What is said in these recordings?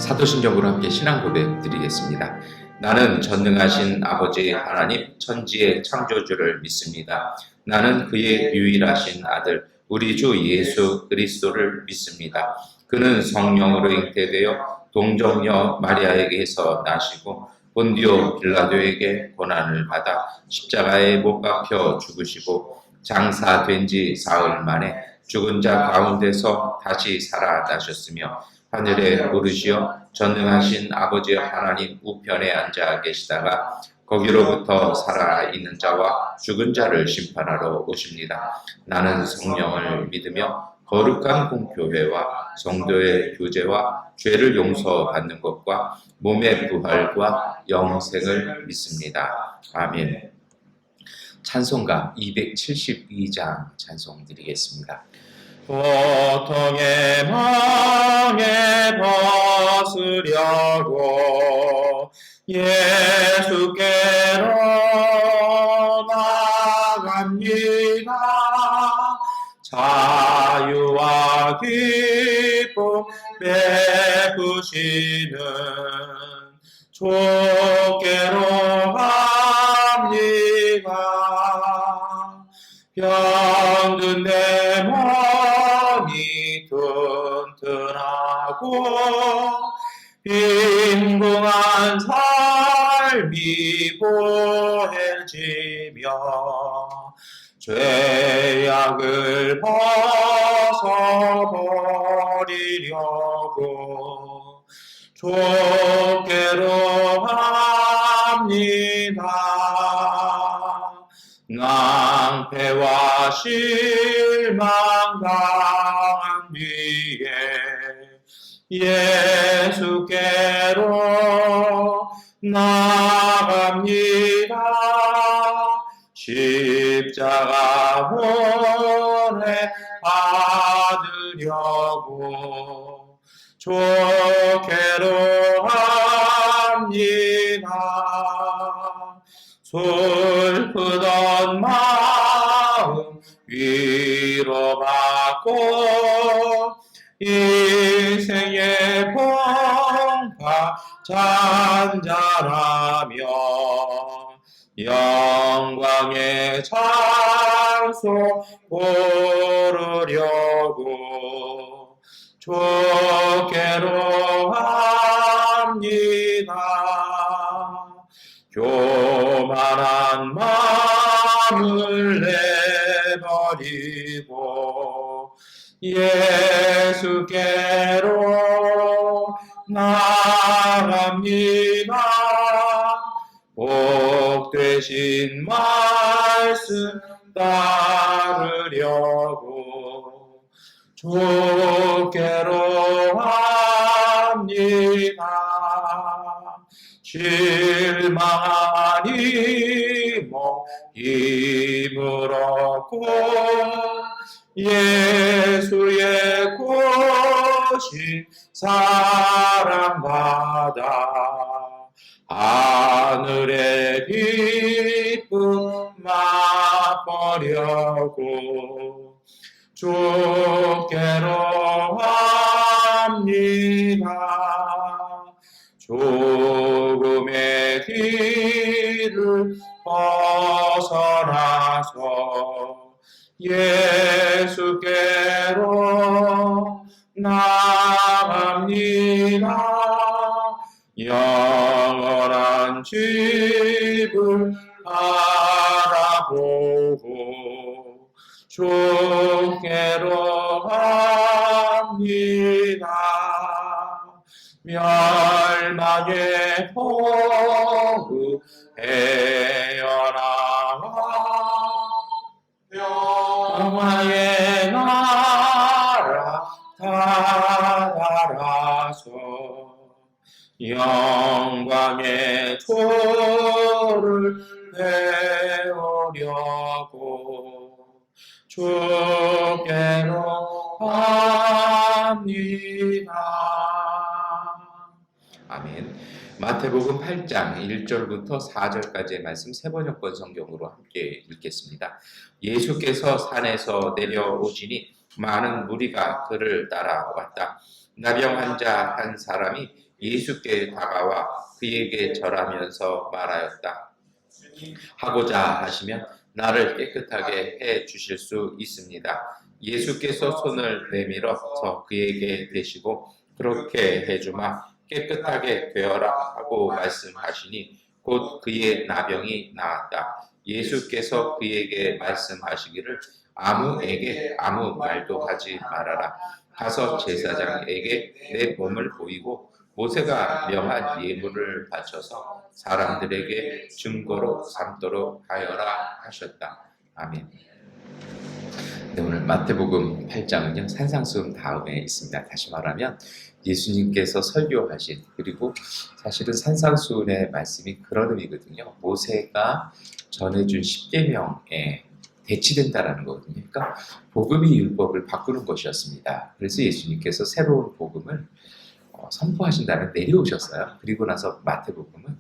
사도신경으로 함께 신앙 고백 드리겠습니다. 나는 전능하신 아버지 하나님 천지의 창조주를 믿습니다. 나는 그의 유일하신 아들 우리 주 예수 그리스도를 믿습니다. 그는 성령으로 잉태되어 동정녀 마리아에게서 나시고 본디오 빌라도에게 고난을 받아 십자가에 못 박혀 죽으시고 장사된 지 사흘 만에 죽은 자 가운데서 다시 살아나셨으며 하늘에 오르시어 전능하신 아버지 하나님 우편에 앉아 계시다가 거기로부터 살아있는 자와 죽은 자를 심판하러 오십니다. 나는 성령을 믿으며 거룩한 공교회와 성도의 교제와 죄를 용서받는 것과 몸의 부활과 영생을 믿습니다. 아멘. 찬송가 272장 찬송 드리겠습니다. 고통의 망에 벗으려고 예수께로 나갑니다. 자유와 기쁨 베푸시는 주께로 갑니다. 병든 내 몸이 튼튼하고 빈궁한 삶이 보해지며 죄악을 벗어버리려고 주께로 합니다. 낭패와 실망 당한 뒤에 예수께로 나갑니다. 십자가 은혜 받으려고 주께로 합니다. 슬프던 마음 위로받고 인생의 풍파 잔잔하며 영광의 장소 오르려고 주께로 합니다. 교만한 마음을 내버리고 예수께로 나갑니다. 복되신 말씀 따르려고 주께로 합니다. 실망하니 힘을 얻고 예수의 꽃이 사랑받아 하늘의 기쁨 맛보려고 주께로 합니다. 죽음의 길을 벗어나서 예수께로 나갑니다. 영원한 집을 바라보고 주께로 합니다. 멸망의 포구 헤어나가 영화의 나라 다다라서 영광의 토를 배우려고 주께로 합니다. 아멘. 마태복음 8장 1절부터 4절까지의 말씀 세번역번 성경으로 함께 읽겠습니다. 예수께서 산에서 내려오시니 많은 무리가 그를 따라왔다. 나병 환자 한 사람이 예수께 다가와 그에게 절하면서 말하였다. 하고자 하시면 나를 깨끗하게 해 주실 수 있습니다. 예수께서 손을 내밀어서 그에게 대시고 그렇게 해주마 깨끗하게 되어라 하고 말씀하시니 곧 그의 나병이 나았다. 예수께서 그에게 말씀하시기를 아무에게 아무 말도 하지 말아라. 가서 제사장에게 내 몸을 보이고 모세가 명한 예물을 바쳐서 사람들에게 증거로 삼도록 하여라 하셨다. 아멘. 네, 오늘 마태복음 8장은요 산상수훈 다음에 있습니다. 다시 말하면 예수님께서 설교하신 그리고 사실은 산상수훈의 말씀이 그런 의미거든요. 모세가 전해준 십계명에 대치된다라는 거거든요. 그러니까 복음이 율법을 바꾸는 것이었습니다. 그래서 예수님께서 새로운 복음을 선포하신 다음에 내려오셨어요. 그리고 나서 마태복음은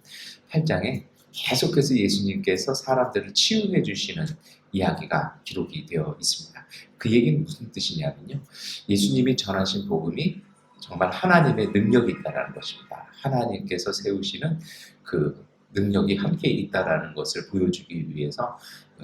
8장에 계속해서 예수님께서 사람들을 치유해 주시는 이야기가 기록이 되어 있습니다. 그 얘기는 무슨 뜻이냐면요. 예수님이 전하신 복음이 정말 하나님의 능력이 있다는 것입니다. 하나님께서 세우시는 그 능력이 함께 있다는 것을 보여주기 위해서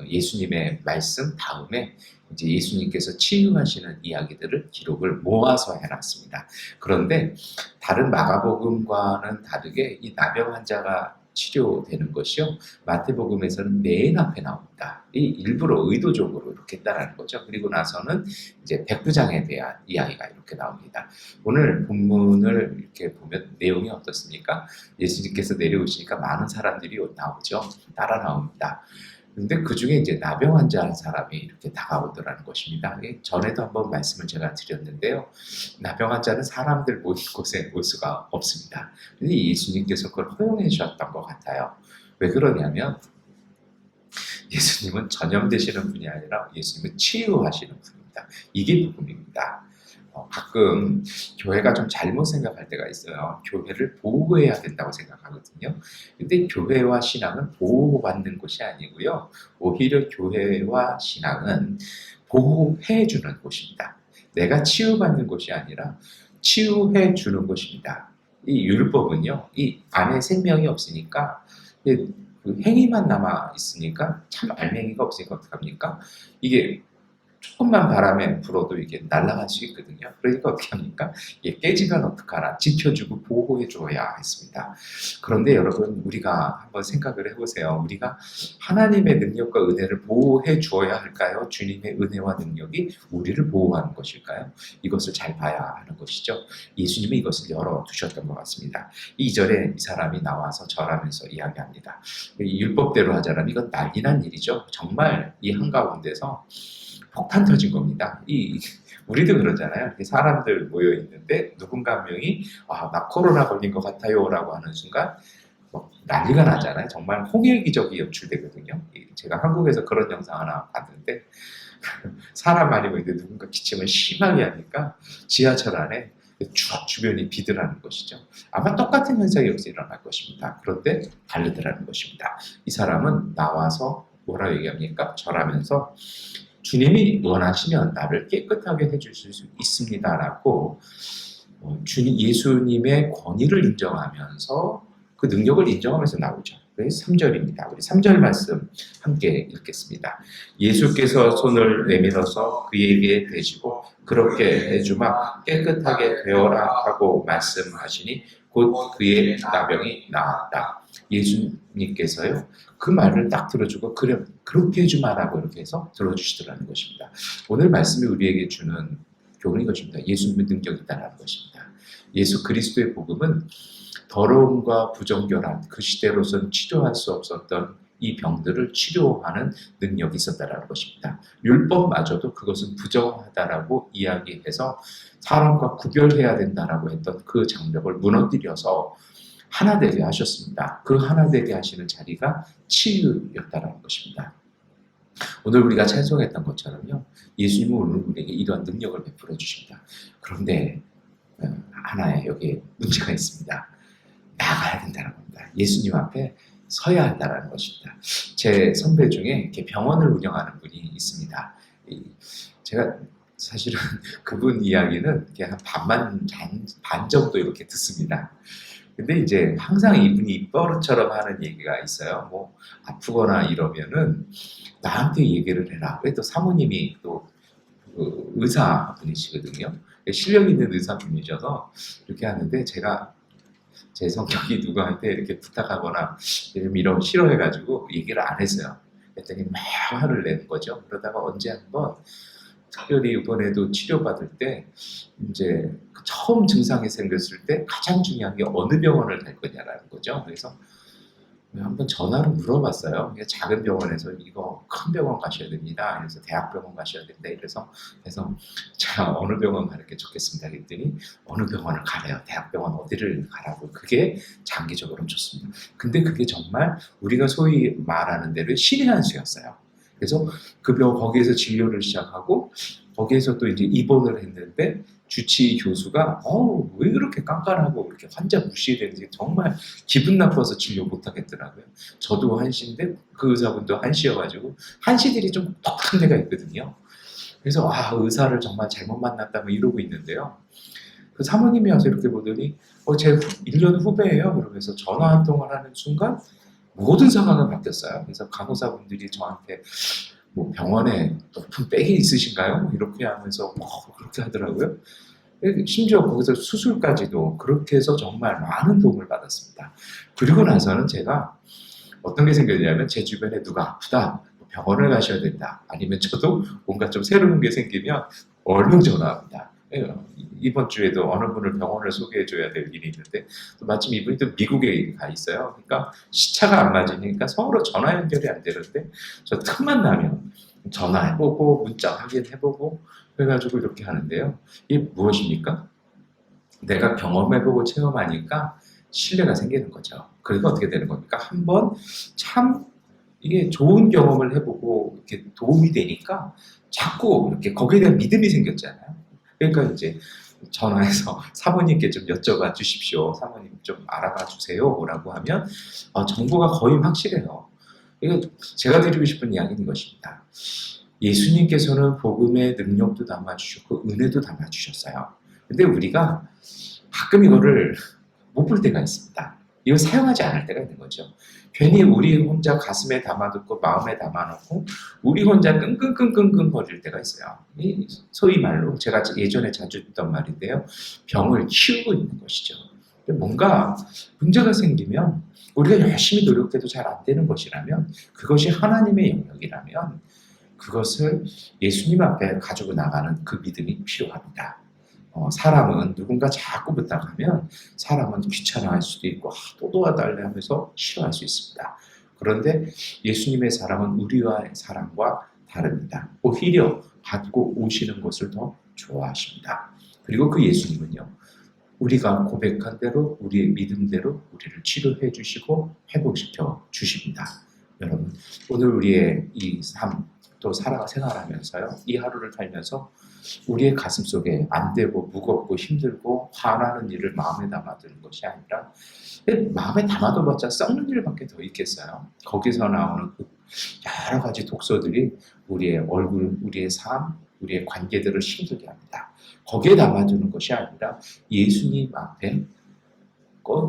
예수님의 말씀 다음에 이제 예수님께서 치유하시는 이야기들을 기록을 모아서 해놨습니다. 그런데 다른 마가복음과는 다르게 이 나병 환자가 치료되는 것이요. 마태복음에서는 맨 앞에 나옵니다. 이 일부러 의도적으로 이렇게 했다라는 거죠. 그리고 나서는 이제 백부장에 대한 이야기가 이렇게 나옵니다. 오늘 본문을 이렇게 보면 내용이 어떻습니까? 예수님께서 내려오시니까 많은 사람들이 나오죠. 따라 나옵니다. 근데 그 중에 이제 나병 환자 한 사람이 이렇게 다가오더라는 것입니다. 전에도 한번 말씀을 제가 드렸는데요. 나병 환자는 사람들 모인 곳에 올 수가 없습니다. 근데 예수님께서 그걸 허용해 주셨던 것 같아요. 왜 그러냐면 예수님은 전염되시는 분이 아니라 예수님은 치유하시는 분입니다. 이게 복음입니다. 가끔 교회가 좀 잘못 생각할 때가 있어요. 교회를 보호해야 된다고 생각하거든요. 근데 교회와 신앙은 보호받는 곳이 아니고요. 오히려 교회와 신앙은 보호해 주는 곳입니다. 내가 치유받는 곳이 아니라 치유해 주는 곳입니다. 이 율법은요. 이 안에 생명이 없으니까 그 행위만 남아 있으니까 참 알맹이가 없으니까 어떡합니까? 이게 조금만 바람에 불어도 이게 날아갈 수 있거든요. 그러니까 어떻게 합니까? 이게 깨지면 어떡하나 지켜주고 보호해줘야 했습니다. 그런데 여러분 우리가 한번 생각을 해보세요. 우리가 하나님의 능력과 은혜를 보호해 주어야 할까요? 주님의 은혜와 능력이 우리를 보호하는 것일까요? 이것을 잘 봐야 하는 것이죠. 예수님이 이것을 열어두셨던 것 같습니다. 2절에 이 사람이 나와서 절하면서 이야기합니다. 이 율법대로 하자면 이건 난리난 일이죠. 정말 이 한가운데서 폭탄 터진 겁니다. 우리도 그러잖아요. 이렇게 사람들 모여 있는데 누군가 한 명이 나 코로나 걸린 것 같아요라고 하는 순간 난리가 나잖아요. 정말 홍해 기적이 연출되거든요. 제가 한국에서 그런 영상 하나 봤는데 사람 많이 모이는데 누군가 기침을 심하게 하니까 지하철 안에 쭉 주변이 비드라는 것이죠. 아마 똑같은 현상이 여기서 일어날 것입니다. 그런데 다르더라는 것입니다. 이 사람은 나와서 뭐라 얘기합니까? 절하면서 주님이 원하시면 나를 깨끗하게 해주실 수 있습니다라고 예수님의 권위를 인정하면서 그 능력을 인정하면서 나오죠. 그래서 3절입니다. 우리 3절 말씀 함께 읽겠습니다. 예수께서 손을 내밀어서 그에게 대시고 그렇게 해주마 깨끗하게 되어라 하고 말씀하시니 곧 그의 나병이 나았다. 예수님께서요 그 말을 딱 들어주고 그래 그렇게 해주마라고 이렇게 해서 들어주시더라는 것입니다. 오늘 말씀이 우리에게 주는 교훈이 것입니다. 예수님의 능력이 있다는 것입니다. 예수 그리스도의 복음은 더러움과 부정결함 그 시대로서는 치료할 수 없었던 이 병들을 치료하는 능력이 있었다는 것입니다. 율법마저도 그것은 부정하다라고 이야기해서 사람과 구별해야 된다라고 했던 그 장벽을 무너뜨려서 하나 되게 하셨습니다. 그 하나 되게 하시는 자리가 치유였다라는 것입니다. 오늘 우리가 찬송했던 것처럼요. 예수님은 오늘 우리에게 이러한 능력을 베풀어 주십니다. 그런데 하나의 여기에 문제가 있습니다. 나가야 된다는 겁니다. 예수님 앞에 서야 한다는 것입니다. 제 선배 중에 이렇게 병원을 운영하는 분이 있습니다. 제가 사실은 그분 이야기는 그냥 반 정도 이렇게 듣습니다. 근데 이제 항상 이분이 입버릇처럼 하는 얘기가 있어요. 뭐 아프거나 이러면은 나한테 얘기를 해라. 그래도 사모님이 또 의사분이시거든요. 실력 있는 의사분이셔서 이렇게 하는데 제가 제 성격이 누구한테 이렇게 부탁하거나 이런 싫어해가지고 얘기를 안 했어요. 그랬더니 막 화를 내는 거죠. 그러다가 언제 한번 특별히 이번에도 치료받을 때 이제 처음 증상이 생겼을 때 가장 중요한 게 어느 병원을 갈 거냐라는 거죠. 그래서 한번 전화로 물어봤어요. 작은 병원에서 이거 큰 병원 가셔야 됩니다. 그래서 대학병원 가셔야 된다. 그래서 제가 어느 병원 가는 게 좋겠습니다. 그랬더니 어느 병원을 가래요. 대학병원 어디를 가라고. 그게 장기적으로는 좋습니다. 근데 그게 정말 우리가 소위 말하는 대로 신의 한 수였어요. 그래서 거기에서 진료를 시작하고 거기에서 또 이제 입원을 했는데 주치 교수가 왜 그렇게 깐깐하고 그렇게 환자 무시되는지 정말 기분 나빠서 진료 못 하겠더라고요. 저도 한시인데 그 의사분도 한시여가지고 한시들이 좀 독특한 데가 있거든요. 그래서 의사를 정말 잘못 만났다 뭐 이러고 있는데요. 그 사모님이 와서 이렇게 보더니 제 1년 후배예요. 그러면서 전화 한 통을 하는 순간 모든 상황이 바뀌었어요. 그래서 간호사분들이 저한테 뭐 병원에 높은 백이 있으신가요? 이렇게 하면서 그렇게 하더라고요. 심지어 거기서 수술까지도 그렇게 해서 정말 많은 도움을 받았습니다. 그리고 나서는 제가 어떤 게 생겼냐면 제 주변에 누가 아프다, 병원을 가셔야 된다, 아니면 저도 뭔가 좀 새로운 게 생기면 얼른 전화합니다. 이번 주에도 어느 분을 병원을 소개해줘야 될 일이 있는데 마침 이분이 또 미국에 가 있어요. 그러니까 시차가 안 맞으니까 서로 전화 연결이 안 되는데 저 틈만 나면 전화해보고 문자 확인해보고 그래가지고 이렇게 하는데요. 이게 무엇입니까? 내가 경험해보고 체험하니까 신뢰가 생기는 거죠. 그리고 어떻게 되는 겁니까? 한번 참 이게 좋은 경험을 해보고 이렇게 도움이 되니까 자꾸 이렇게 거기에 대한 믿음이 생겼잖아요. 그러니까 이제 전화해서 사모님께 좀 여쭤봐 주십시오. 사모님 좀 알아봐 주세요. 라고 하면 정보가 거의 확실해요. 이거 제가 드리고 싶은 이야기는 이것입니다. 예수님께서는 복음의 능력도 담아주셨고 은혜도 담아주셨어요. 근데 우리가 가끔 이거를 못 볼 때가 있습니다. 이걸 사용하지 않을 때가 있는 거죠. 괜히 우리 혼자 가슴에 담아두고 마음에 담아놓고 우리 혼자 끙끙끙끙 거릴 때가 있어요. 소위 말로 제가 예전에 자주 듣던 말인데요. 병을 키우고 있는 것이죠. 뭔가 문제가 생기면 우리가 열심히 노력해도 잘 안 되는 것이라면 그것이 하나님의 영역이라면 그것을 예수님 앞에 가지고 나가는 그 믿음이 필요합니다. 사람은 누군가 자꾸 부탁하면 사람은 귀찮아할 수도 있고 또 도와달래 하면서 싫어할 수 있습니다. 그런데 예수님의 사랑은 우리와의 사랑과 다릅니다. 오히려 받고 오시는 것을 더 좋아하십니다. 그리고 그 예수님은요. 우리가 고백한 대로 우리의 믿음대로 우리를 치료해 주시고 회복시켜 주십니다. 여러분 오늘 우리의 이 삶 또 생활하면서요. 이 하루를 살면서 우리의 가슴 속에 안 되고 무겁고 힘들고 화나는 일을 마음에 담아두는 것이 아니라 마음에 담아둬봤자 썩는 일밖에 더 있겠어요. 거기서 나오는 그 여러 가지 독소들이 우리의 얼굴, 우리의 삶, 우리의 관계들을 힘들게 합니다. 거기에 담아두는 것이 아니라 예수님 앞에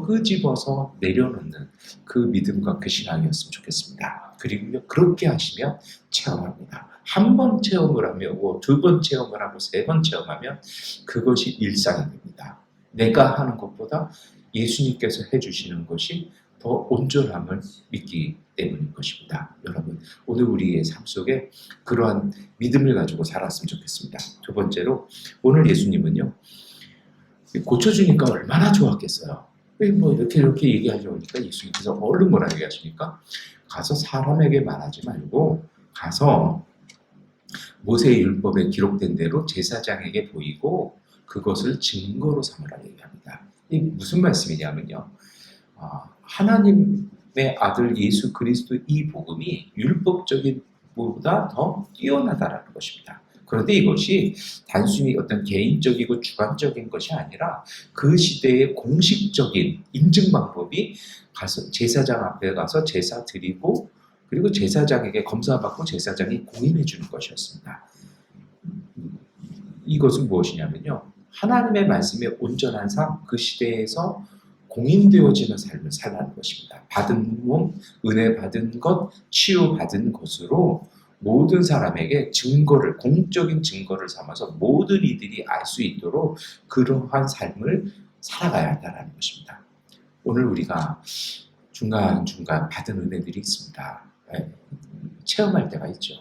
끄집어서 내려놓는 그 믿음과 그 신앙이었으면 좋겠습니다. 그리고 그렇게 하시면 체험합니다. 한 번 체험을 하며 두 번 체험을 하고 세 번 체험하면 그것이 일상이 됩니다. 내가 하는 것보다 예수님께서 해주시는 것이 더 온전함을 믿기 때문인 것입니다. 여러분 오늘 우리의 삶 속에 그러한 믿음을 가지고 살았으면 좋겠습니다. 두 번째로 오늘 예수님은요. 고쳐주니까 얼마나 좋았겠어요. 뭐 이렇게 얘기하려니까 예수님께서 얼른 뭐라 얘기하십니까? 가서 사람에게 말하지 말고 가서 모세의 율법에 기록된 대로 제사장에게 보이고 그것을 증거로 삼으라 얘기합니다. 이 무슨 말씀이냐면요. 하나님의 아들 예수 그리스도 이 복음이 율법적인 보다 더 뛰어나다라는 것입니다. 그런데 이것이 단순히 어떤 개인적이고 주관적인 것이 아니라 그 시대의 공식적인 인증 방법이 가서 제사장 앞에 가서 제사 드리고 그리고 제사장에게 검사받고 제사장이 공인해 주는 것이었습니다. 이것은 무엇이냐면요. 하나님의 말씀의 온전한 삶, 그 시대에서 공인되어지는 삶을 살라는 것입니다. 받은 몸, 은혜 받은 것, 치유받은 것으로 모든 사람에게 증거를, 공적인 증거를 삼아서 모든 이들이 알 수 있도록 그러한 삶을 살아가야 한다는 것입니다. 오늘 우리가 중간중간 받은 은혜들이 있습니다. 체험할 때가 있죠.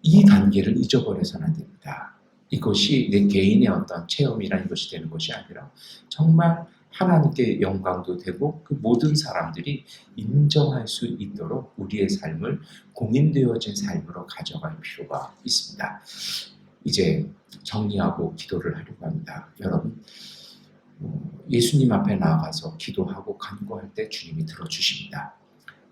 이 단계를 잊어버려서는 안 됩니다. 이것이 내 개인의 어떤 체험이라는 것이 되는 것이 아니라 정말 하나님께 영광도 되고 그 모든 사람들이 인정할 수 있도록 우리의 삶을 공인되어진 삶으로 가져갈 필요가 있습니다. 이제 정리하고 기도를 하려고 합니다. 여러분, 예수님 앞에 나아가서 기도하고 간구할 때 주님이 들어주십니다.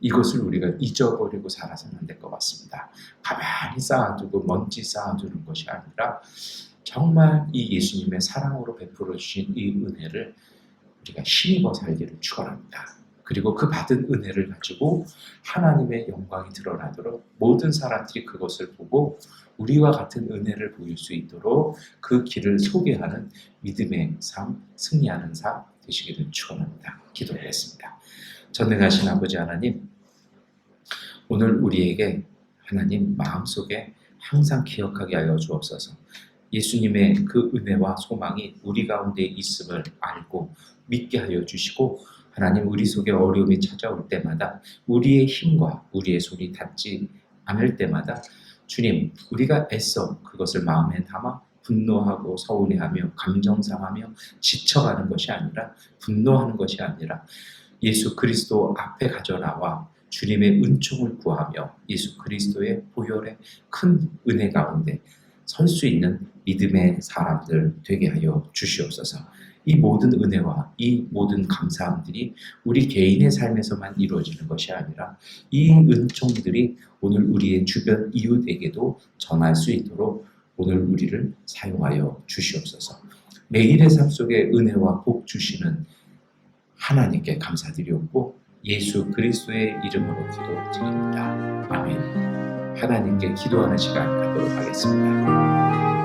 이것을 우리가 잊어버리고 살아서는 안 될 것 같습니다. 가만히 쌓아두고 먼지 쌓아두는 것이 아니라 정말 이 예수님의 사랑으로 베풀어 주신 이 은혜를 우리가 힘입어 살기를 축원합니다. 그리고 그 받은 은혜를 가지고 하나님의 영광이 드러나도록 모든 사람들이 그것을 보고 우리와 같은 은혜를 보일 수 있도록 그 길을 소개하는 믿음의 삶, 승리하는 삶 되시기를 축원합니다. 기도하겠습니다. 전능하신 아버지 하나님, 오늘 우리에게 하나님 마음속에 항상 기억하게 하여 주옵소서. 예수님의 그 은혜와 소망이 우리 가운데 있음을 알고 믿게 하여 주시고, 하나님 우리 속에 어려움이 찾아올 때마다 우리의 힘과 우리의 손이 닿지 않을 때마다 주님, 우리가 애써 그것을 마음에 담아 분노하고 서운해하며 감정상하며 지쳐가는 것이 아니라, 분노하는 것이 아니라 예수 그리스도 앞에 가져나와 주님의 은총을 구하며 예수 그리스도의 보혈의 큰 은혜 가운데 설 수 있는 믿음의 사람들 되게 하여 주시옵소서. 이 모든 은혜와 이 모든 감사함들이 우리 개인의 삶에서만 이루어지는 것이 아니라 이 은총들이 오늘 우리의 주변 이웃에게도 전할 수 있도록 오늘 우리를 사용하여 주시옵소서. 매일의 삶 속에 은혜와 복 주시는 하나님께 감사드리옵고 예수 그리스도의 이름으로 기도드립니다. 아멘. 하나님께 기도하는 시간 갖도록 하겠습니다.